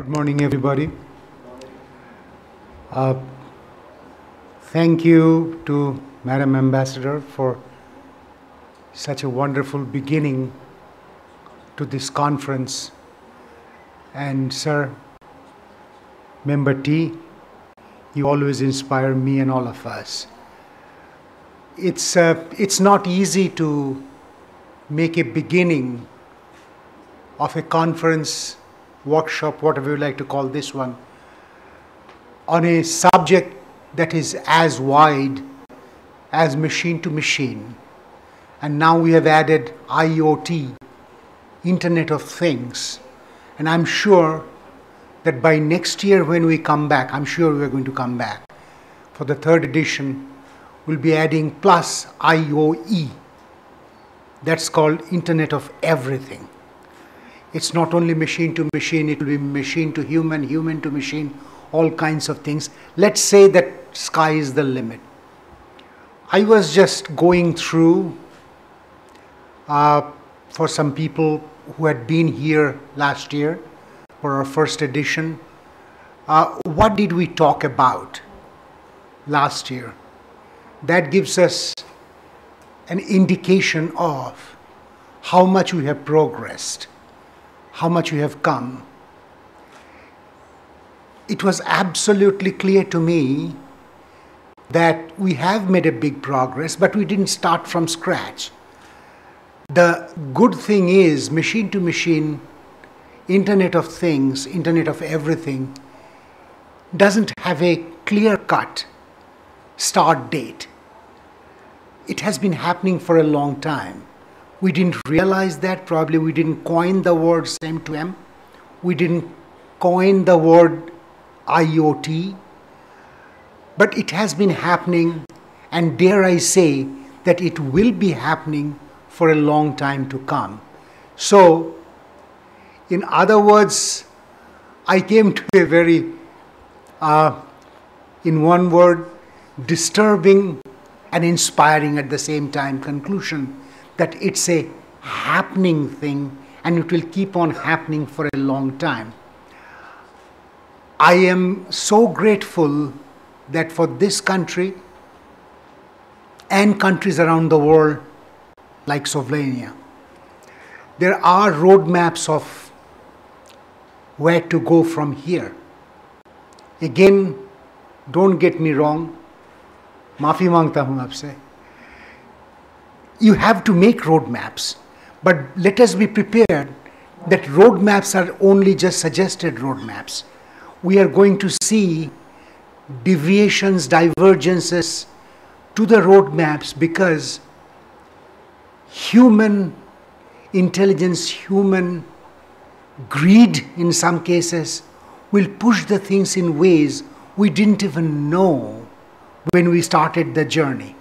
Good morning, everybody. Uh, Thank you to Madam Ambassador for such a wonderful beginning to this conference. And Sir, Member T, you always inspire me and all of us. It's not easy to make a beginning of a conference, workshop, whatever you like to call this one, on a subject that is as wide as machine to machine. And now we have added IoT, Internet of Things. And I'm sure that by next year when we come back, I'm sure we're going to come back for the third edition, we'll be adding plus IoE. That's called Internet of Everything. It's not only machine to machine, it will be machine to human, human to machine, all kinds of things. Let's say that sky is the limit. I was just going through for some people who had been here last year for our first edition. What did we talk about last year? That gives us an indication of how much we have progressed, how much we have come. It was absolutely clear to me that we have made a big progress, but we didn't start from scratch. The good thing is machine to machine, Internet of Things, Internet of Everything doesn't have a clear-cut start date. It has been happening for a long time. We didn't realize that. Probably we didn't coin the words m2m. We didn't coin the word IoT. But it has been happening, and dare I say that it will be happening for a long time to come. So, in other words, I came to a very, in one word, disturbing and inspiring at the same time conclusion that it's a happening thing and it will keep on happening for a long time. I am so grateful that for this country and countries around the world like Slovenia, there are roadmaps of where to go from here. Again, don't get me wrong, maafi mangta hu aapse. You have to make roadmaps, but let us be prepared that roadmaps are only just suggested roadmaps. We are going to see deviations, divergences to the roadmaps because human intelligence, human greed in some cases will push the things in ways we didn't even know when we started the journey.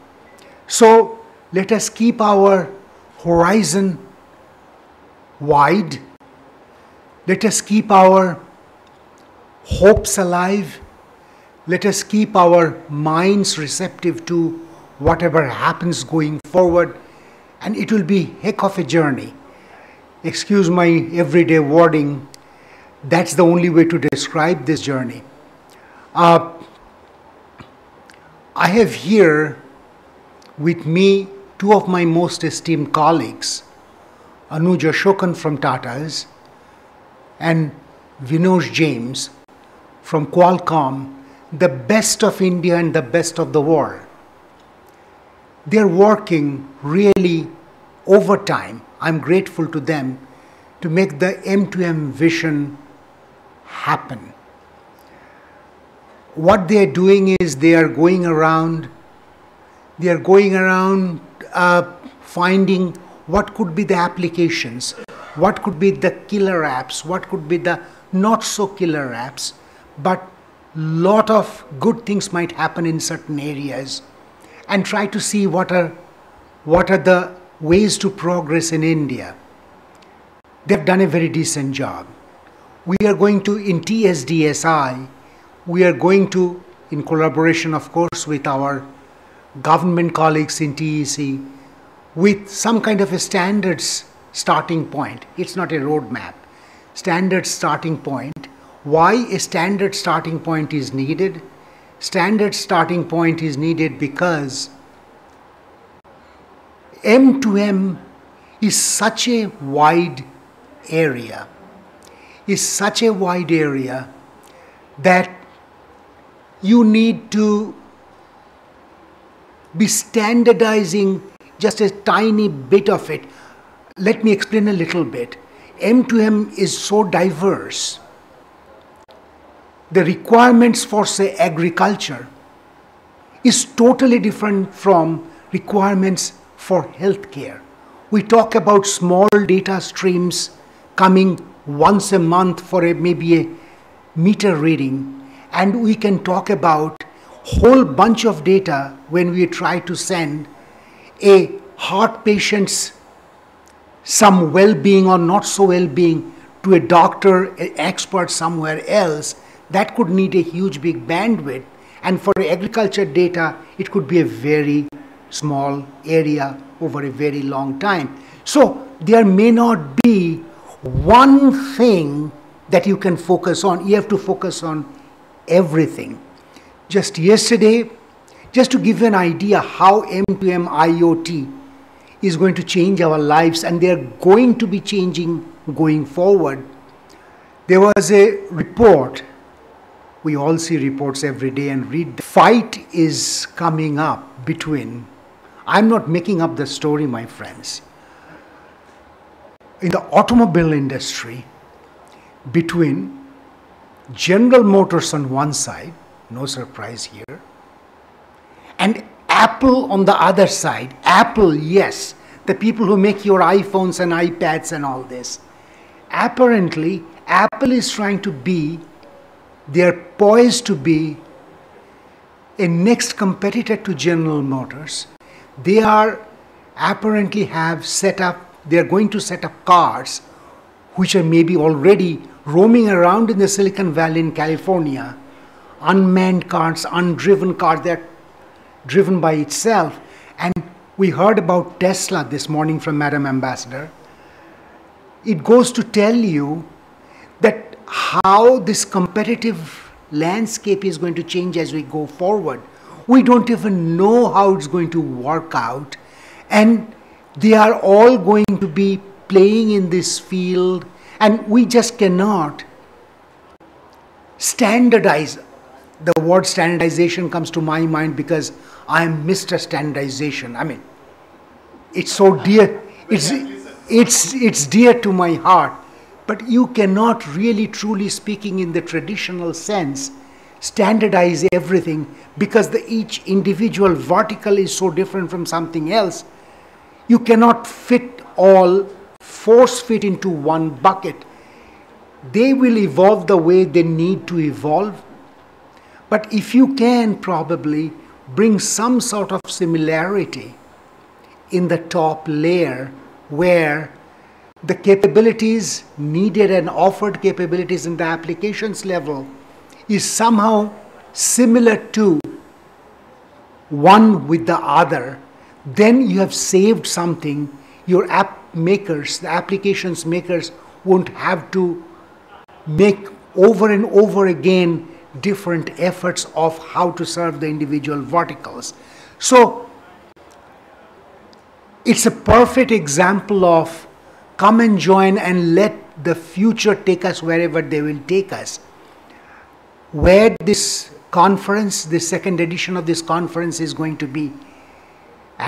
So let us keep our horizon wide. Let us keep our hopes alive. Let us keep our minds receptive to whatever happens going forward. And it will be heck of a journey. Excuse my everyday wording. That's the only way to describe this journey. I have here with me two of my most esteemed colleagues, Anuj Ashokan from Tata's and Vinod James from Qualcomm, the best of India and the best of the world. They're working really overtime. I'm grateful to them to make the m2m vision happen. What they're doing is they are going around finding what could be the applications, what could be the killer apps, what could be the not so killer apps, but lot of good things might happen in certain areas, and try to see what are the ways to progress in India. They've done a very decent job. We are going to, in TSDSI, we are going to, in collaboration of course with our government colleagues in TEC, with some kind of a standards starting point. It's not a roadmap. Standard starting point Why a standard starting point is needed? Standard starting point is needed because M2M is such a wide area, that you need to be standardizing just a tiny bit of it. Let me explain a little bit. M2M is so diverse. The requirements for, say, agriculture is totally different from requirements for healthcare. We talk about small data streams coming once a month for maybe a meter reading, and we can talk about whole bunch of data when we try to send a heart patient's some well-being or not so well-being to a doctor, an expert somewhere else. That could need a huge big bandwidth, and for agriculture data it could be a very small area over a very long time. So there may not be one thing that you can focus on. You have to focus on everything. Just yesterday, just to give you an idea how M2M IoT is going to change our lives, and they are going to be changing going forward. There was a report. We all see reports every day and read. The fight is coming up between, I'm not making up the story, my friends, in the automobile industry, between General Motors on one side, no surprise here, and Apple on the other side. Apple, yes, the people who make your iPhones and iPads and all this. Apparently, Apple is trying to be, they're poised to be a next competitor to General Motors. They are apparently have set up, they're going to set up cars which are maybe already roaming around in the Silicon Valley in California. Unmanned cars, undriven cars, they're driven by itself. And we heard about Tesla this morning from Madam Ambassador. It goes to tell you that how this competitive landscape is going to change as we go forward. We don't even know how it's going to work out, and they are all going to be playing in this field, and we just cannot standardize. The word standardization comes to my mind because I am Mr. Standardization. I mean, it's so dear, it's dear to my heart. But you cannot really, truly speaking in the traditional sense, standardize everything, because each individual vertical is so different from something else. You cannot fit all, force fit into one bucket. They will evolve the way they need to evolve. But if you can probably bring some sort of similarity in the top layer, where the capabilities needed and offered capabilities in the applications level is somehow similar to one with the other, then you have saved something. Your app makers, the applications makers, won't have to make over and over again different efforts of how to serve the individual verticals. So it's a perfect example of come and join and let the future take us wherever they will take us. Where this conference, the second edition of this conference is going to be,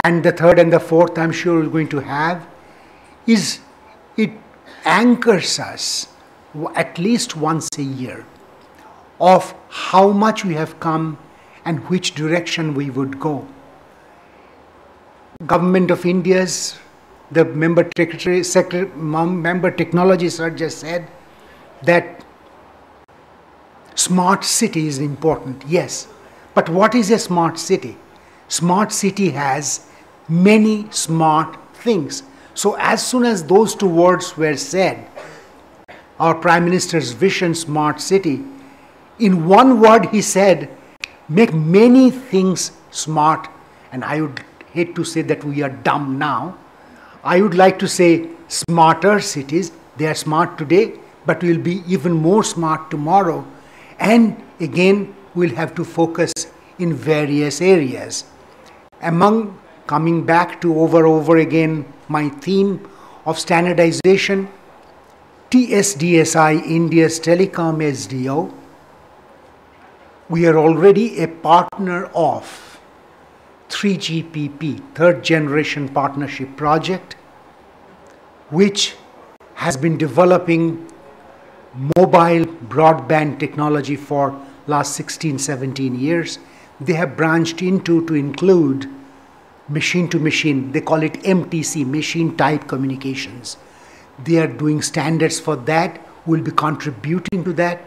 and the third and the fourth I'm sure we're going to have, is it anchors us at least once a year of how much we have come and which direction we would go. Government of India's, the member technology sir just said that smart city is important. Yes, but what is a smart city? Smart city has many smart things. So as soon as those two words were said, our Prime Minister's vision, smart city, in one word he said, make many things smart. And I would hate to say that we are dumb now. I would like to say smarter cities. They are smart today, but we'll be even more smart tomorrow. And again, we'll have to focus in various areas. Coming back to over again my theme of standardization, TSDSI, India's Telecom SDO, we are already a partner of 3GPP, Third Generation Partnership Project, which has been developing mobile broadband technology for last 16, 17 years. They have branched into to include machine-to-machine, they call it MTC, machine-type communications. They are doing standards for that, we'll be contributing to that.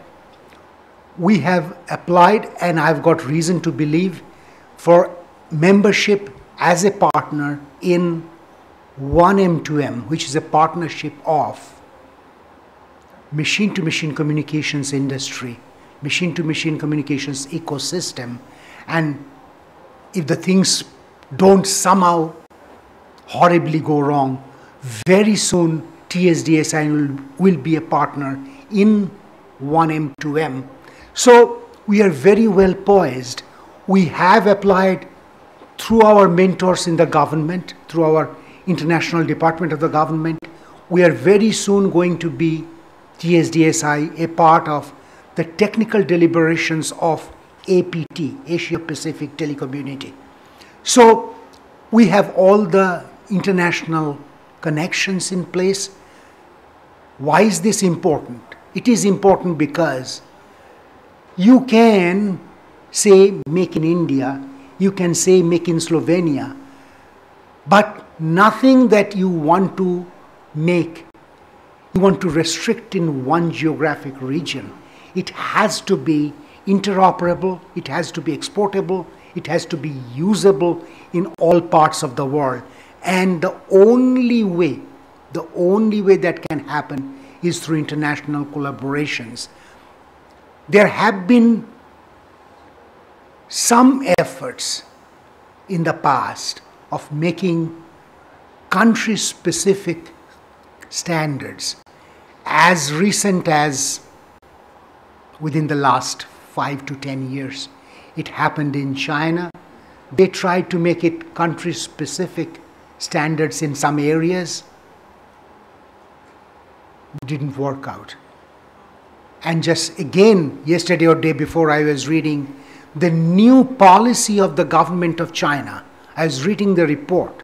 We have applied, and I've got reason to believe, for membership as a partner in m2m, which is a partnership of machine-to-machine communications industry, machine-to-machine communications ecosystem, and if the things don't somehow horribly go wrong, very soon TSDSI will be a partner in m2m. So we are very well poised. We have applied through our mentors in the government, through our international department of the government. We are very soon going to be, TSDSI, a part of the technical deliberations of APT, Asia Pacific Telecommunity. So we have all the international connections in place. Why is this important? It is important because you can say make in India, you can say make in Slovenia, but nothing that you want to make, you want to restrict in one geographic region. It has to be interoperable, it has to be exportable, it has to be usable in all parts of the world. And the only way that can happen is through international collaborations. There have been some efforts in the past of making country-specific standards as recent as within the last 5 to 10 years. It happened in China. They tried to make it country-specific standards in some areas. Didn't work out. And just again, yesterday or day before, I was reading the new policy of the government of China. I was reading the report,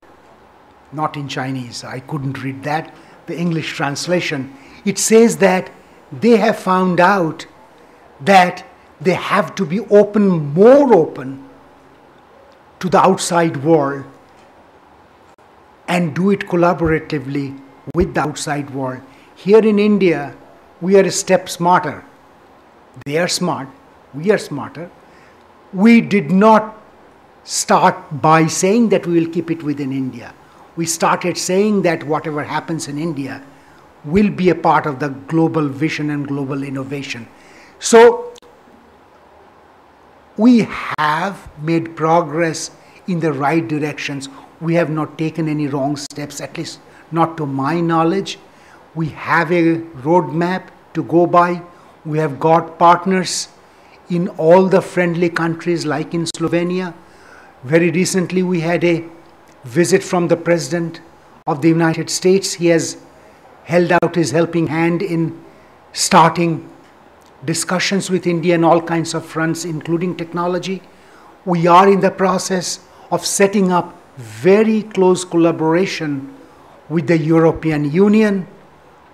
not in Chinese. I couldn't read that, the English translation. It says that they have found out that they have to be open, more open to the outside world and do it collaboratively with the outside world. Here in India, we are a step smarter. They are smart, we are smarter. We did not start by saying that we will keep it within India. We started saying that whatever happens in India will be a part of the global vision and global innovation. So we have made progress in the right directions. We have not taken any wrong steps, at least not to my knowledge. We have a roadmap to go by. We have got partners in all the friendly countries like in Slovenia. Very recently we had a visit from the President of the United States. He has held out his helping hand in starting discussions with India on all kinds of fronts, including technology. We are in the process of setting up very close collaboration with the European Union.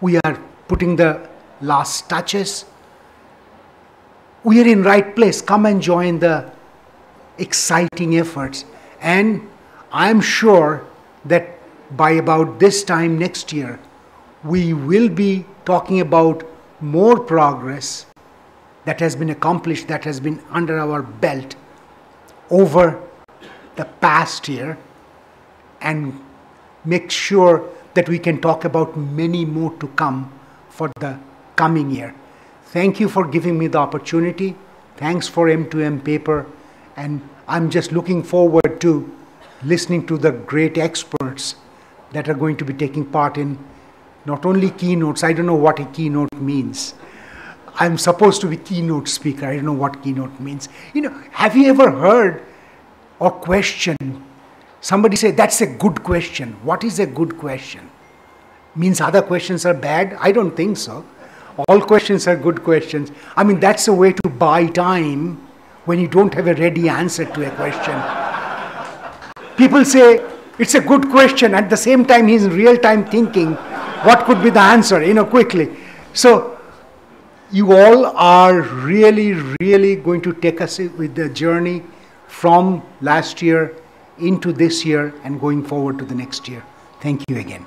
We are putting the last touches. We are in right place. Come and join the exciting efforts. And I'm sure that by about this time next year, we will be talking about more progress that has been accomplished, that has been under our belt over the past year, and make sure that we can talk about many more to come for the coming year. Thank you for giving me the opportunity. Thanks for m2m paper, and I'm just looking forward to listening to the great experts that are going to be taking part in Not only keynotes, I don't know what a keynote means. I'm supposed to be keynote speaker. I don't know what keynote means. Have you ever heard or questioned somebody say, that's a good question? What is a good question? Means other questions are bad? I don't think so. All questions are good questions. I mean, that's a way to buy time when you don't have a ready answer to a question. People say, it's a good question. At the same time, he's in real time thinking, what could be the answer, quickly. So, you all are really, really going to take us with the journey from last year into this year and going forward to the next year. Thank you again.